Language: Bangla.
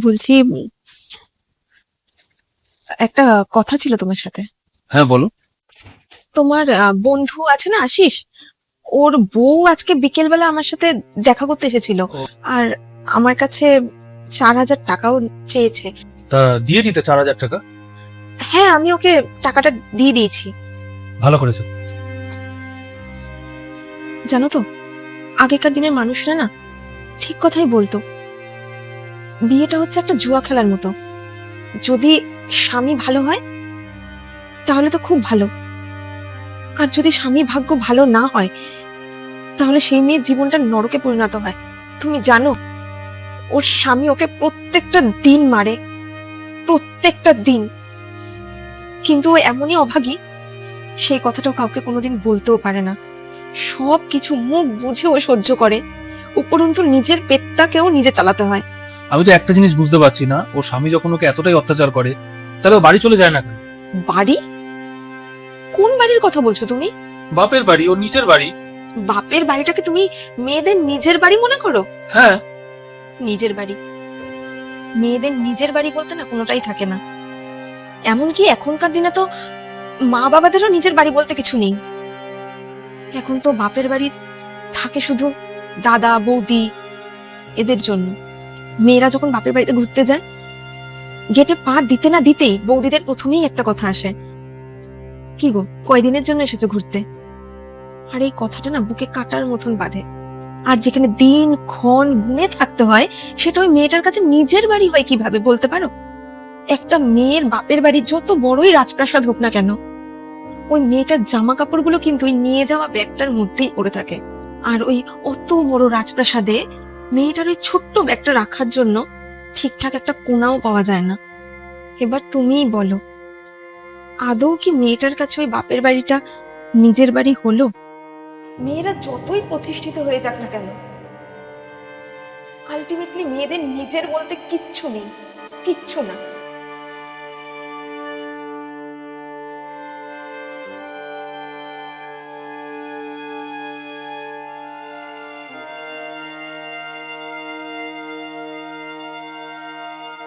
বলছি, একটা কথা ছিল তোমার সাথে। হ্যাঁ বলো। তোমার বন্ধু আছে না, আশিস, ওর বউ আজকে বিকেলবেলা আমার সাথে দেখা করতে এসেছিল। ও। আর আমার কাছে 4,000 টাকাও চেয়েছে। তা দিয়ে দিতে 4,000 টাকা। হ্যাঁ, আমি ওকে টাকাটা দিয়ে দিয়েছি। ভালো করেছো। জানো তো, আগেকার দিনের মানুষরা না ঠিক কথাই বলতো, বিয়েটা হচ্ছে একটা জুয়া খেলার মতো। যদি স্বামী ভালো হয় তাহলে তো খুব ভালো, আর যদি স্বামী ভাগ্য ভালো না হয় তাহলে সেই মেয়ের জীবনটা নরকে পরিণত হয়। তুমি জানো, ওর স্বামী ওকে প্রত্যেকটা দিন মারে, প্রত্যেকটা দিন। কিন্তু ও এমনই অভাগী, সেই কথাটাও কাউকে কোনোদিন বলতেও পারে না। সব কিছু মুখ বুঝে ও সহ্য করে, উপরন্তু নিজের পেটটাকেও নিজে চালাতে হয়। আমি তো একটা জিনিস বুঝতে পারছি না, ও স্বামী যখন ওকে এতটাই অত্যাচার করে তাহলে ও বাড়ি চলে যায় না কেন? বাড়ি? কোন বাড়ির কথা বলছো তুমি? বাপের বাড়ি, ওর নিজের বাড়ি। বাপের বাড়িটাকে তুমি মেয়েদের নিজের বাড়ি মনে করো? হ্যাঁ। নিজের বাড়ি, মেয়েদের নিজের বাড়ি বলতে না কোনোটাই থাকে না। এমনকি এখনকার দিনে তো মা বাবাদেরও নিজের বাড়ি বলতে কিছু নেই। এখন তো বাপের বাড়ি থাকে শুধু দাদা বৌদি, এদের জন্য। মেয়েরা যখন বাপের বাড়িতে ঘুরতে যায়, গেটে পা দিতে না দিতেই বৌদিদের প্রথমেই একটা কথা আসে, কি গো কয়দিনের জন্য এসেছো ঘুরতে? আর এই কথাটা না বুকে কাটার মতন বাঁধে। আর যেখানে দিন ক্ষণ গুনে থাকতে হয়, সেটা ওই মেয়েটার কাছে নিজের বাড়ি হয় কিভাবে বলতে পারো? একটা মেয়ের বাপের বাড়ি যত বড়ই রাজপ্রাসাদ হোক না কেন, ওই মেয়েটার জামা কাপড়গুলো কিন্তু ওই নিয়ে যাওয়া ব্যাগটার মধ্যেই পড়ে থাকে। আর ওই অত বড় রাজপ্রাসাদে মেয়েটার ওই ছোট্ট ব্যাগটা রাখার জন্য ঠিকঠাক একটা কোণাও পাওয়া যায় না। এবার তুমিই বলো, আদৌ কি মেয়েটার কাছে ওই বাপের বাড়িটা নিজের বাড়ি হলো? মেয়েরা যতই প্রতিষ্ঠিত হয়ে যাক না কেন, আলটিমেটলি মেয়েদের নিজের বলতে কিচ্ছু নেই, কিচ্ছু না।